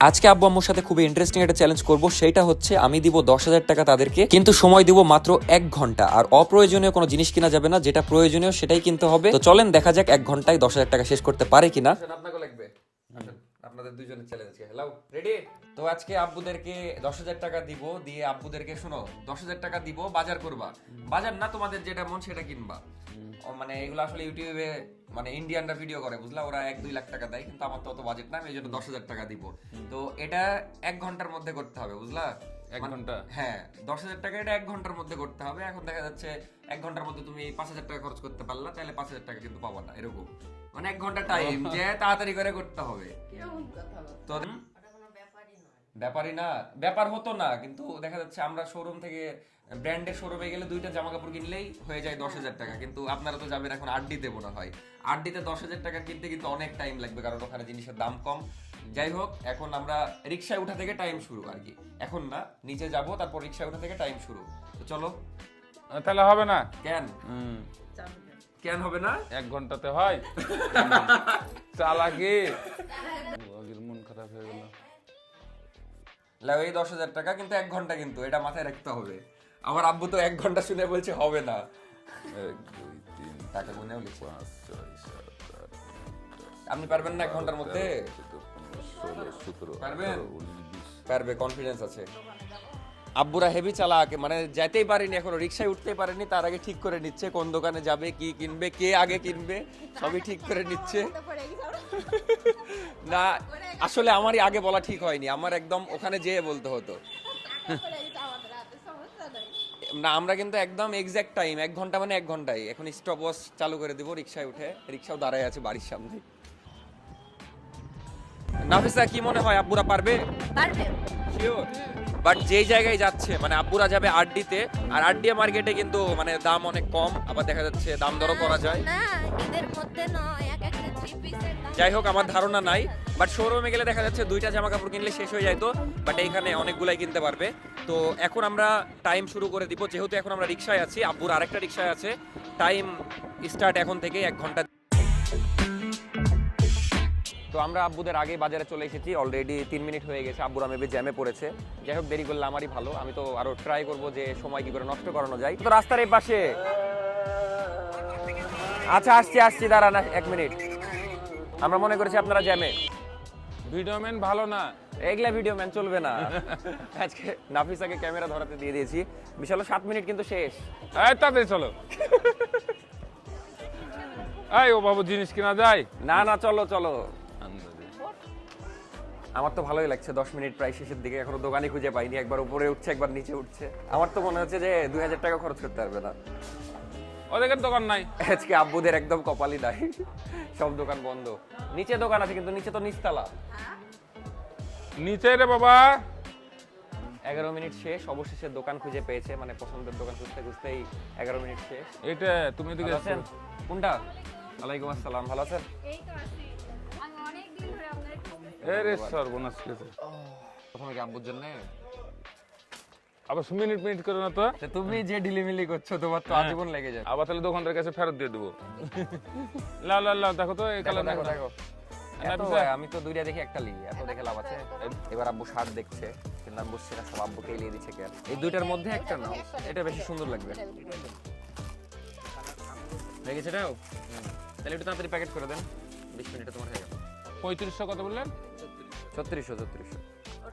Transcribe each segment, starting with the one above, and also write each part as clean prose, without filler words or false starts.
আজকে আব্বু আম্মুর সাথে খুবই ইন্টারেস্টিং একটা চ্যালেঞ্জ করবো, সেটা হচ্ছে আমি দিব 10,000 টাকা তাদেরকে, কিন্তু সময় দিব মাত্র 1 ঘন্টা। আর অপ্রয়োজনীয় কোনো জিনিস কিনা যাবে না, যেটা প্রয়োজনীয় সেটাই কিনতে হবে। তো চলেন দেখা যাক 1 ঘন্টায় 10,000 টাকা শেষ করতে পারে কিনা। আপনাকে লাগবে, আপনাদের দুইজনের চ্যালেঞ্জ হ্যালো রেডি? তো আজকে আব্বুদেরকে 10,000 টাকা দিব, দিয়ে আব্বুদেরকে শোনো 10,000 টাকা দিব, বাজার করবা। বাজার না, তোমাদের যেটা মন সেটা কিনবা। মানে এগুলো আসলে ইউটিউবে মানে ইন্ডিয়ানরা ভিডিও করে, বুঝলা, ওরা 1-2 লাখ টাকা দেয়, কিন্তু আমার তো অত বাজেট না, আমি এই জন্য 10,000 টাকা দিব। তো এটা 1 ঘন্টার মধ্যে করতে হবে, বুঝলা? 1 ঘন্টা? হ্যাঁ, 10,000 টাকা এটা 1 ঘন্টার মধ্যে করতে হবে। এখন দেখা যাচ্ছে 1 ঘন্টার মধ্যে তুমি 5,000 টাকা খরচ করতে পারলা, তাহলে 5,000 টাকা কিন্তু পাবা না, এরকম। মানে 1 ঘন্টা টাইম যে তাড়াতাড়ি করে করতে হবে। তো ব্যাপারই না, ব্যাপার হতো না, কিন্তু দেখা যাচ্ছে আমরা শোরুম থেকে ব্র্যান্ডের শোরুমে গেলে 2টা জামা কাপড় কিনলেই হয়ে যায় 10,000 টাকা, কিন্তু আপনারা তো যাবেন এখন আড্ডিতে, মনে হয় আড্ডিতে 10,000 টাকা কিনতে কিন্তু অনেক টাইম লাগবে, কারণ ওখানে জিনিসের দাম কম। যাই হোক, এখন আমরা রিক্সায় উঠা থেকে টাইম শুরু আর কি, এখন না, নিচে যাব, তারপর রিক্সায় উঠা থেকে টাইম শুরু। তো চলো। তাহলে হবে না কেন কেন হবে না? 1 ঘন্টাতে হয়? চালাকি, মন খারাপ হয়ে গেল। লাও এই 10,000 টাকা, কিন্তু 1 ঘন্টা, কিন্তু এটা মাথায় রাখতে হবে। আমার আব্বু তো 1 ঘন্টা শুনে বলছে হবে না। 1 2 3 টাকা গুনেও লিখছে। 5 6 7 8 আপনি পারবেন না 1 ঘন্টার মধ্যে? 16 17 পারবেন? 18 19 20। পারবে, কনফিডেন্স আছে। আব্বুরা হেভি চালাক, মানে যেতেই পারেনি এখনো, রিক্সায় উঠতেই পারেনি, তার আগে ঠিক করে নিচ্ছে কোন দোকানে যাবে, কি কিনবে, কে আগে কিনবে, সবই ঠিক করে নিচ্ছে। না, আসলে আমারই আগে বলা ঠিক হয়নি, আমার একদম ওখানে যেয়ে বলতে হতো। না, আমরা কিন্তু একদম এক্সাক্ট টাইম 1 ঘন্টা, মানে 1 ঘন্টায়। এখন স্টপ ওয়াচ চালু করে দিব রিক্সায় উঠে, রিক্সাও দাঁড়ায় আছে বাড়ির সামনে। নাফিসা, কি মনে হয় আব্বুরা পারবে? পারবে। শিওর? বাট যেই জায়গায় যাচ্ছে, মানে আব্বুরা যাবে আরডিতে, আর আরডিএ মার্কেটে কিন্তু মানে দাম অনেক কম, আবার দেখা যাচ্ছে দাম দরও করা যায়। না, এদের মধ্যে নয়, এক একটা 3 পিসের দাম। যাই হোক, আমার ধারণা নাই, বাট শোরুমে গেলে দেখা যাচ্ছে 2টা জামা কাপড় কিনলে শেষ হয়ে যায়, তো বাট এইখানে অনেকগুলাই কিনতে পারবে। তো এখন আমরা টাইম শুরু করে দিব, যেহেতু এখন আমরা রিক্সায় আছি, আব্বুর আরেকটা রিক্সায় আছে। টাইম স্টার্ট এখন থেকে 1 ঘন্টা। তো আমরা আব্বুদের আগে বাজারে চলে এসেছি, অলরেডি 3 মিনিট হয়ে গেছে, আব্বুরা মেবি জ্যামে পড়েছে। যাই হোক, দেরি করলে আমারই ভালো, আমি তো আরো ট্রাই করবো যে সময় কি করে নষ্ট করানো যায়। তো রাস্তার এই পাশে, আচ্ছা আসছি দাঁড়ান 1 মিনিট। আমরা মনে করেছি আপনারা জ্যামে। ভিডিও ম্যান ভালো না, এগুলা ভিডিও ম্যান চলবে না। আজকে নাফিসাকে ক্যামেরা ধরাতে দিয়ে দিয়েছি, বিশাল 7 মিনিট কিন্তু শেষ। এই তাড়াতাড়ি চলো। এই ও বাবু, জিনিস কিনা যায়? না চলো। আমার তো ভালোই লাগছে, 10 মিনিট প্রায় শেষের দিকে, এখনো দোকানে খুঁজে পাইনি, একবার উপরে উঠছে একবার নিচে উঠছে। আমার তো মনে হচ্ছে যে 2,000 টাকা খরচ করতে পারবে না। ওদের দোকান নাই আজকে আব্বুদের একদম কপালই নাই, সব দোকান বন্ধ। নিচে দোকান আছে, কিন্তু নিচে তো নিচতলা। নিচে রে বাবা। 11 মিনিট শেষ, অবশেষে দোকান খুঁজে পেয়েছে, মানে পছন্দের দোকান খুঁজতে খুঁজতেই 11 মিনিট শেষ। এটা তুমি এদিকে ভালো আসো। আছেন? কোনটা? ওয়ালাইকুম আসসালাম, ভালো আছেন? এই তো আছি। আমি অনেক দিন ধরে আপনাদের খুঁজতেছি। এ রে সর্বনাশ গেছে। প্রথমে কি আব্বুর জন্য? আবার মিনিট করে না তো। তুমি যে ঢিলিমিলি করছো, তোমার তো আজীবন লেগে যাবে। আবার তাহলে দোকানদারের কাছে ফেরত দিয়ে দেবো। লাও দেখো তো এই কালার দেখো। আমি তো 2টা দেখি, একটা লিই, এত দেখে লাভ আছে? এবার আব্বু শার্ট দেখছে, কিন্তু আমি বুঝছি না, সব আব্বুকে লিয়ে দিচ্ছে কেন। এই 2টার মধ্যে একটা নাও, এটা বেশি সুন্দর লাগবে। হয়ে গেছে এটাও? তাহলে একটু তাড়াতাড়ি প্যাকেট করে দেন, 20 মিনিটে তোমার হয়ে গেল। 3500 কত বললেন? 3600।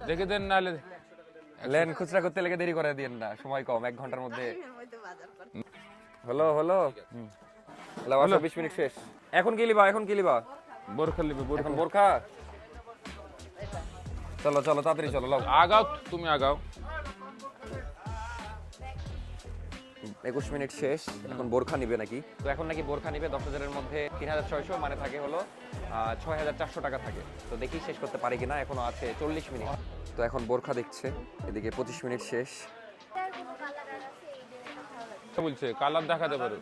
দেখে দেন, নাহলে লেন, খুচরা করতে লেগে দেরি করে দিয়েন না, সময় কম, 1 ঘন্টার মধ্যে। হলো 20 মিনিট শেষ। এখন কি লিবা? বোরখা নিবে, এখন বোরখা। চলো তাড়াতাড়ি চলো, লাও। আগাও, তুমি আগাও। 21 মিনিট শেষ, এখন বোরখা নিবে নাকি? তো এখন নাকি বোরখা নিবে 10,000 এর মধ্যে 3,600, মানে থাকে হলো 6,400 টাকা থাকে। তো দেখি শেষ করতে পারি কিনা, এখনো আছে 40 মিনিট। তো এখন বোরখা দেখছে, এদিকে 25 মিনিট শেষ। বলছে কালার দেখাতে পারো।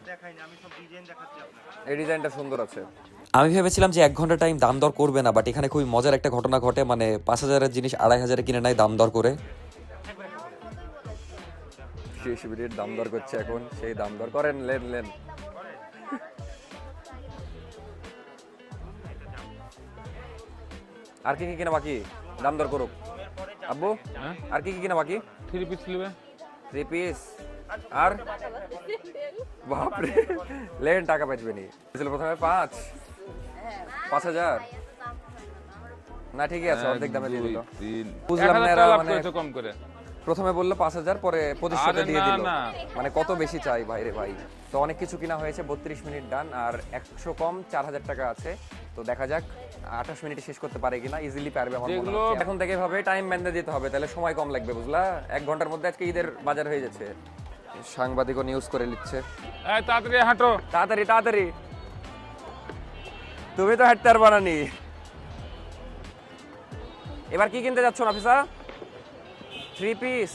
এই ডিজাইনটা সুন্দর আছে। আমি ভেবেছিলাম যে 1 ঘন্টা টাইম দাম দর করবে না, বাট এখানে খুবই মজার একটা ঘটনা ঘটে, মানে 5,000 এর জিনিস 2,500 কিনে নেয় দাম দর করে। 30 মিনিট দাম দর করছে, এখন সেই দাম দর করেন, লেন। আর কি কিনা বাকি? দাম দর করুক। আব্বু হ্যাঁ আর কি কি কিনা বাকি? 3 পিস নেবে 3 পিস আর বাপরে লেন টাকা পাইবে নি ছিল প্রথমে 5,000 না ঠিকই আছে অর্ধেক দামে দিয়ে দিল। বুঝলাম না এরা মানে কম করে প্রথমে বললো 5,000 পরে 2500 দিয়ে আরে দিল। না, না। মানে কত বেশি চাই ভাই রে ভাই। তো অনেক কিছু কিনা হয়েছে, 32 মিনিট ডান আর 100 কম 4,000 টাকা আছে। তো দেখা যাক 28 মিনিটে শেষ করতে পারে কিনা, ইজিলি পারবে আমার মনে যেগুলো- হচ্ছে। এখন থেকে ভাবে টাইম বেঁধে দিতে হবে, তাহলে সময় কম লাগবে বুঝলা। 1 ঘন্টার মধ্যে আজকে ঈদের বাজার হয়ে যাচ্ছে। সাংবাদিকও নিউজ করে নিচ্ছে। এই তাড়াতাড়ি হাঁটো তাড়াতাড়ি তাড়াতাড়ি, তুমি তো হাঁটতে পারবা না নি। এবার কি কিনতে যাচ্ছ নাফিসা? 3 পিস।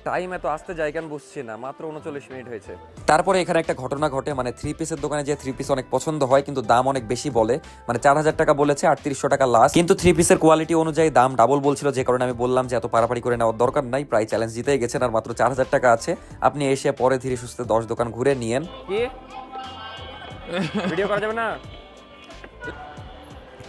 টাইম এত আসতে যায় কেন বুঝছি না, মাত্র 39 মিনিট হয়েছে। তারপরে এখানে একটা ঘটনা ঘটে, মানে 3 পিসের দোকানে যে 3 পিস অনেক পছন্দ হয় কিন্তু দাম অনেক বেশি বলে, মানে 4,000 টাকা বলেছে, 3800 টাকা লাস্ট। কিন্তু 3 পিসের কোয়ালিটি অনুযায়ী দাম ডাবল বলছিল, যে কারণে আমি বললাম যে এত পারাপারি করে নেওয়ার দরকার নাই, প্রায় চ্যালেঞ্জ জিতেই গেছেন আর মাত্র 4,000 টাকা আছে। আপনি এসে পরে ধীরে সুস্থে 10 দোকান ঘুরে নিয়েন। কি ভিডিও করা যাবে না?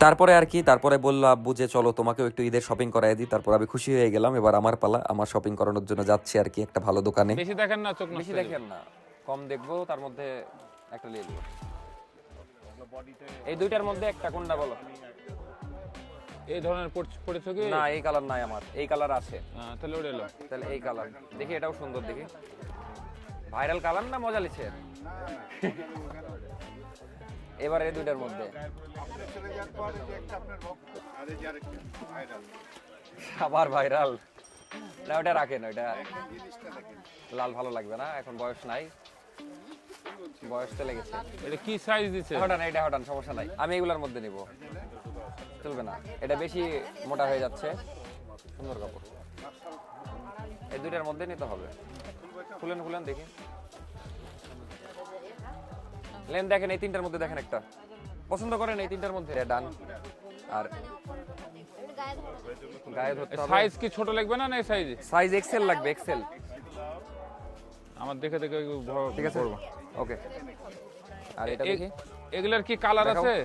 তারপরে আর কি, তারপরে বললো আব্বু যে চলো তোমাকেও একটু ঈদের শপিং করাই দিই। তারপর আমি খুশি হয়ে গেলাম, এবার আমার পালা, আমার শপিং করানোর জন্য যাচ্ছি আর কি একটা ভালো দোকানে। বেশি দেখেন না, চোখ বেশি নষ্ট দেখেন না, কম দেখবো, তার মধ্যে একটা নিয়ে নিবো। এই দুইটার মধ্যে একটা কোনটা বলো? এই ধরনের পড়েছো কি? না এই কালার নাই আমার, এই কালার আছে। তাহলে ওটা এলো। তাহলে এই কালার দেখি, এটাও সুন্দর দেখি। ভাইরাল কালার না মজা লিছে? এবার এই দুইটার মধ্যে আবার ভাইরাল না, ওটা রাখেন, ওটা লাল ভালো লাগবে না, এখন বয়স নাই, বয়স তো লেগেছে। এটা কি সাইজ দিছে? হটান এটা, হটান সমস্যা নাই, আমি এগুলোর মধ্যে নিব, চলবে না, এটা বেশি মোটা হয়ে যাচ্ছে। সুন্দর কাপড়, এই দুইটার মধ্যে নিতে হবে। খুলেন খুলেন দেখি, লেন দেখেন, এই তিনটার মধ্যে দেখেন একটা পছন্দ করেন, এই তিনটার মধ্যে ডান। আর গায়ে ধরতে হবে। সাইজ কি ছোট লাগবে না, না এই সাইজ? সাইজ এক্সেল লাগবে, এক্সেল। আমার দেখে দেখে বড় ঠিক আছে, ওকে। আর এটা দেখি, এগুলার কি কালার দেখাও। আছে?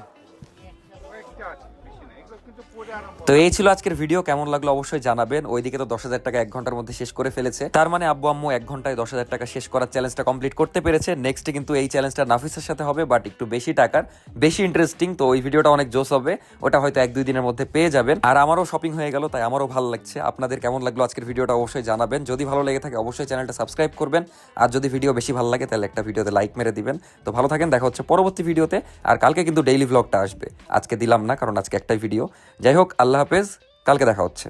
তো এই ছিল আজকের ভিডিও, কেমন লাগলো অবশ্যই জানাবেন। ওইদিকে তো 10,000 টাকা 1 ঘন্টার মধ্যে শেষ করে ফেলেছে, তার মানে আব্বু আম্মু 1 ঘন্টায় 10,000 টাকা শেষ করার চ্যালেঞ্জটা কমপ্লিট করতে পেরেছে। নেক্সটে কিন্তু এই চ্যালেঞ্জটা নাফিসের সাথে হবে, বাট একটু বেশি টাকার, বেশি ইন্টারেস্টিং। তো ওই ভিডিওটা অনেক জোস হবে, ওটা হয়তো 1-2 দিনের মধ্যে পেয়ে যাবেন। আর আমারও শপিং হয়ে গেল, তাই আমারও ভালো লাগছে। আপনাদের কেমন লাগলো আজকের ভিডিওটা অবশ্যই জানাবেন। যদি ভালো লেগে থাকে অবশ্যই চ্যানেলটা সাবস্ক্রাইব করবেন, আর যদি ভিডিও বেশি ভালো লাগে তাহলে একটা ভিডিওতে লাইক মেরে দিবেন। তো ভালো থাকেন, দেখা হচ্ছে পরবর্তী ভিডিওতে। আর কালকে কিন্তু ডেইলি ভ্লগটা আসবে, আজকে দিলাম না কারণ আজকে একটাই ভিডিও। যাই হোক, আল্লাহ হাফেজ, কালকে দেখা হচ্ছে।